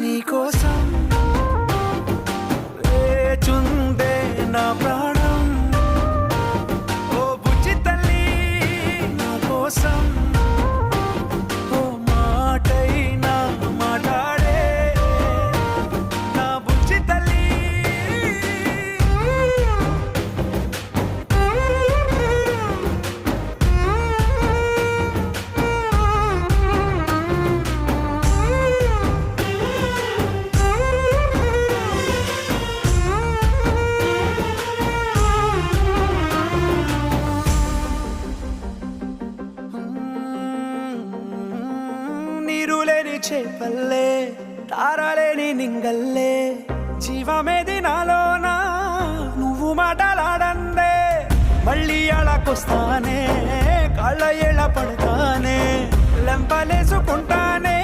నీకోసం లేచుందే నా ప్రాణం ఓ బుజ్జి తల్లి నా కోసం ఓ మాటైనా మాట్లాడే నా బుజ్జి తల్లి నీరులేని చేపల్లే తారలేని నింగల్లే జీవమేది నాలోనా నువ్వు మాటలాడందే మళ్ళీ అళకొస్తానే కాళ్ళ ఎళ్ళ పడతానే లెంపలేసుకుంటానే